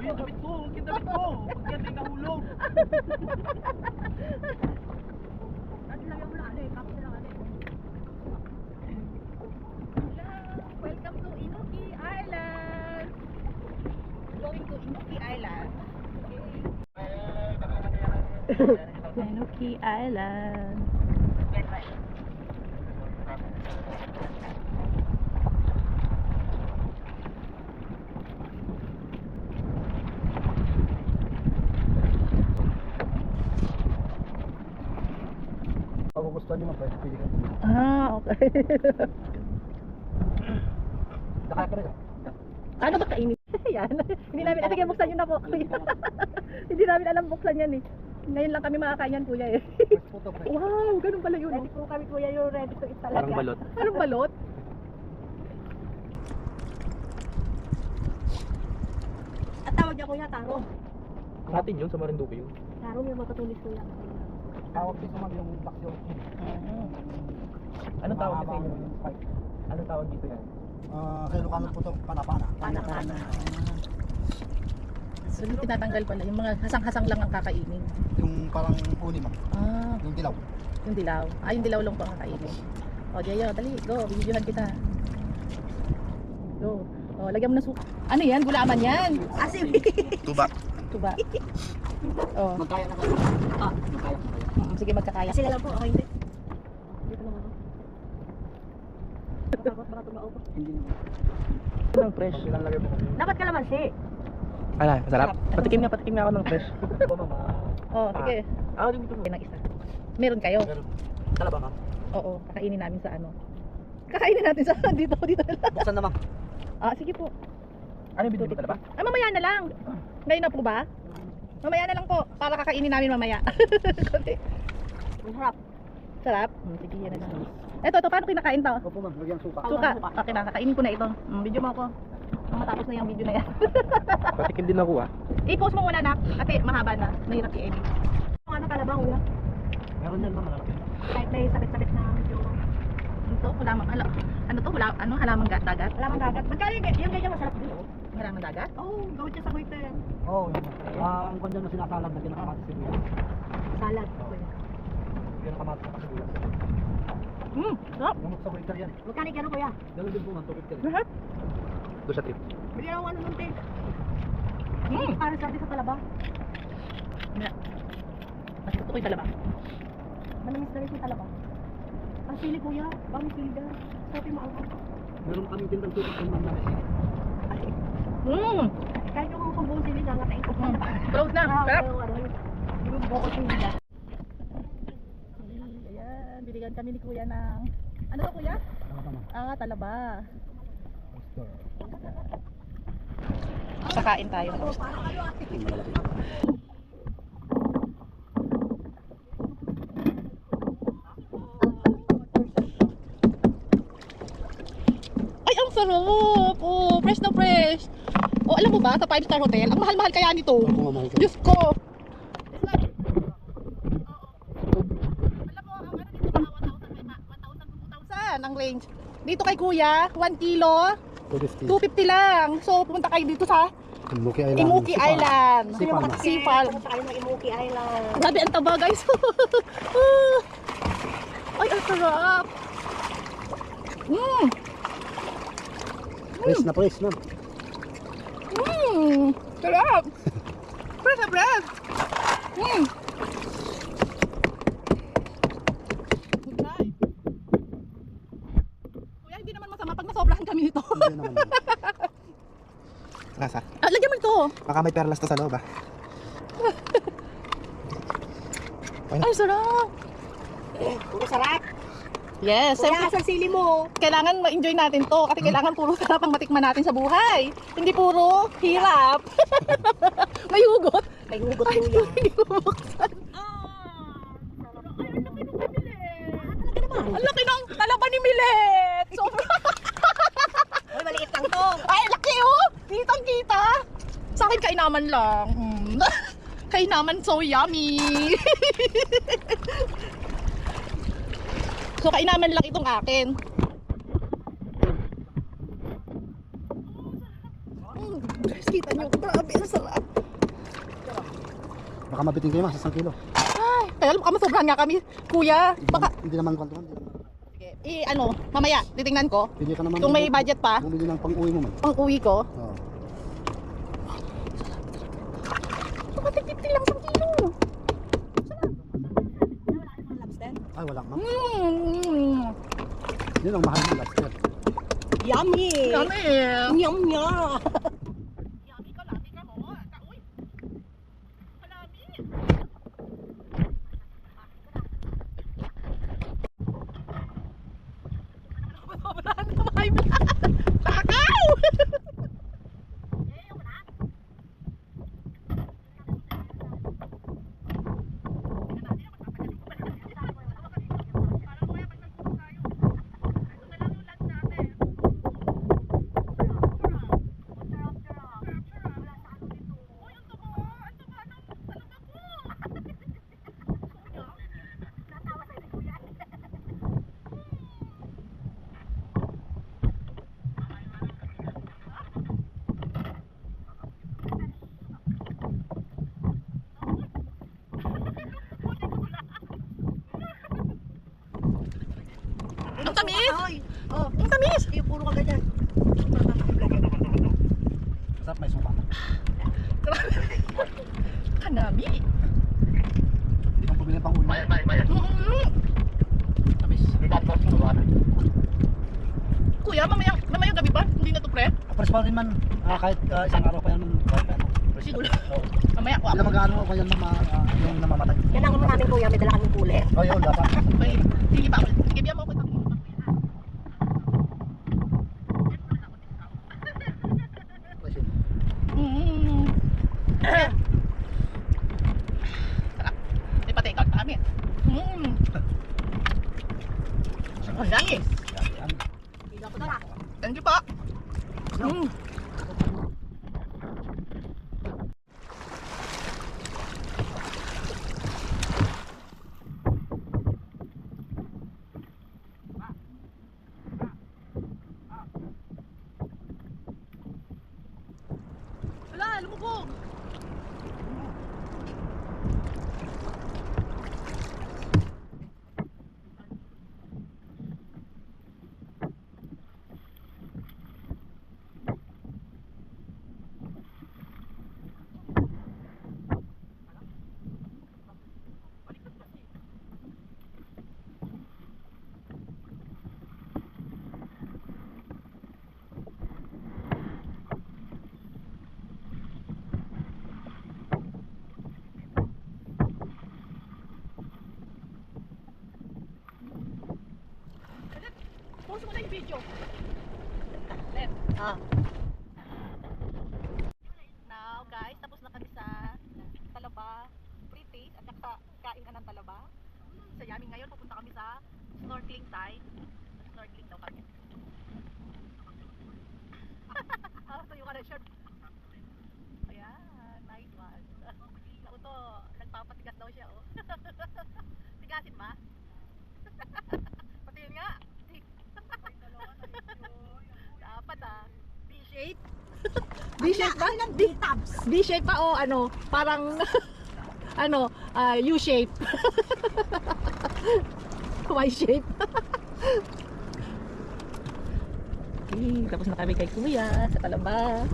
Kinabit ko. Pagyan may kahulog. At lang yung lalo eh. Kapit lang ano eh. Welcome to Inuki Island. Going to Inuki Island. Inuki Island. Ako gusto niyo mag-pwede ka. Okay. Nakaya ka rin. Ano ba kainin? Yan. Hindi namin, sige, buksan nyo na po. Hindi namin alam buksan yan eh. Ngayon lang kami makakain yan, kuya eh. Wow, ganun pala yun. Ready po kami, kuya, yung ready to eat talaga. Parang balot. Parang balot? At tawag niya, kuya, taro. Natin yun sa Marinduque yun. Taro, may matutulis, kuya. Tawag din sa mga yung taksyo. Anong tawag dito yun? Anong tawag dito yan? Sa Ilocano po ito, panapana. Panapana. So, yung tinatanggal pala, yung mga hasang-hasang lang ang kakainin. Yung parang uni ma. Yung dilaw. Yung dilaw. Yung dilaw lang po ang kakainin. O, Diyo, dali, go, bibidyohan kita. Go. O, lagyan mo na suka. Ano yan? Gulaman yan. Asin. Tuba. Tuba. O. Magkaya na kayo. Magkaya na kayo. Sige, magkakaya. Kasi lang po, okay, hindi. Dito lang ako. Baka tumao po. Hindi naman. Ng fresh. Dapat kalamansi. Ano, masarap? Patikim na ako ng fresh. Oh, sige. Ako din dito mo. Ng isa. Meron kayo? Meron. Talaba ka? Oo, kakainin namin sa ano. Kakainin natin sa dito na lang. Buksan naman. Sige po. Ano yung binili mo talaba? Mamaya na lang. Ngayon na po ba? Mamaya na lang po. Para kakainin namin mamaya. Sarap. Sarap? Sige, yan na lang. Ito, paano kinakain to? Opo ma'am, lagyan suka. Suka. Okay na, kakainin ko na ito. Video mo ako. Matapos na yung video na yan. Patikim din ako I-post mo muna, nak. Kasi mahaba na. Nahirap i-edit. Ano kalabang, kuya? Meron yan ma'am, malaki. Kahit may sakit-sakit na medyo. Ito, halamang, ano to? Halamang dagat? Halamang dagat. Magkano yung ganyan masarap din, oh? Halamang dagat? Oo, gawin siya sa kuwete. Oo, yun. Ang kanya na sinasalad na kinakamatis sibuyas. Salad. Kinakamatis sa sibuyas. Sarap. Gamot sa waiter yan. Magkano kano, kuya? Ganun din po ma'am, tukit ka rin. Lahat? Doon sa tip. Bili ako ano nung tape. Para sa atin sa talaba. Mas gusto ko yung talaba. Manamis na rin yung talaba. Ang sili, kuya. Bang sili ka. Sabi mo ako. Meron kaming tindang tukit ng ma'am namin. Kahit yung kung buong sili, nangatain ko. Close na. Sarap. Yung bukot yung nila. Ayan, biligan kami ni kuya ng... Ano to, kuya? Talaba. Sakain tayo. Ay, ang sarap! Oh, fresh na fresh. Oh, alam mo ba, sa 5-star hotel, ang mahal-mahal kaya nito. Diyos ko! Ang range. Dito kay kuya, 1 kilo, 250 lang. So, pumunta kayo dito sa Imuki Island. Sea Farm. Imuki Island. Grabe, ang taba, guys. Ay, ang sarap. Fresh na fresh ma'am. Sarap. Fresh na fresh. Kuya, hindi naman masama pag nasobrahan kami nito. Hindi naman. Lasa. Lagyan mo ito. Baka may perlas to sa loob ah. Ay, sarap. Puro sarap. Yes. Kaya sa sili mo. Kailangan ma-enjoy natin to. Kasi kailangan puro sarap ang matikman natin sa buhay. Hindi puro hirap. May hugot. May hugot po yan. Hindi bubuksan. Ang laki ng talaba ni Milet. Ay, maliit lang to. Ay, laki oh. Kitang-kita. Sa akin kainaman lang. Kainaman so yummy. So kainaman lang itong akin. Guys, kita nyo. Grabe, ang sarap. Baka mabitin kayo mas 1 kilo. Ay, kaya baka masobrahan nga kami. Kuya, baka... Hindi naman kwantuhan. Sige, ano, mamaya, titingnan ko. Pili ka naman. Kung may budget pa, Bumili ng pang-uwi mo man. pang uwi ko. Oo. Baka 50 lang 1 kilo. Ay, wala ma'am. Mmm. Yun ang mahal ng lobster. Yummy! Yummy. Yum nya! Yummy ka, lami ka mo. Uy. Malami. Sobrahan na may takaw. Ang tamis. Oh, Ang tamis. yung puro ka ganyan. Masarap, may suka. Kanami. Hindi kang bumili ng pang-uwi mo. Tamis. Kuya, mamayang gabi pa? Hindi na to pre? Kapres pa rin man. Kahit isang araw pa yan man. Kahit ano. Siguro. Oo. Mamaya ko. Hindi na mag-ano ko yan yung namamatay. Yan ang namin kuya, may dala kaming puli. Oh, yun, dapat. Ay, sige pa ako. Sige, bigyan mo ako. Sarap. May pa-take out pa kami. Ang dami. Yan. Hindi ako dala. Thank you po. Wala, lumubog. Pause mo na yung video. Let. Now guys, tapos na kami sa Talaba Pre-taste at saka kainan ng Talaba. Sa yummy ngayon, pupunta kami sa snorkeling site. Snorkeling daw kami. Tuyo ka na shirt. Ayan, nice one. Ako to, nagpapatigas daw siya oh. Tigasin ba? Pati yun nga. Dapat B-shape. B-shape ba? B-tabs. B-shape pa o ano, parang ano, U-shape. Y-shape. Okay, tapos na kami kay Kuya sa Talaba.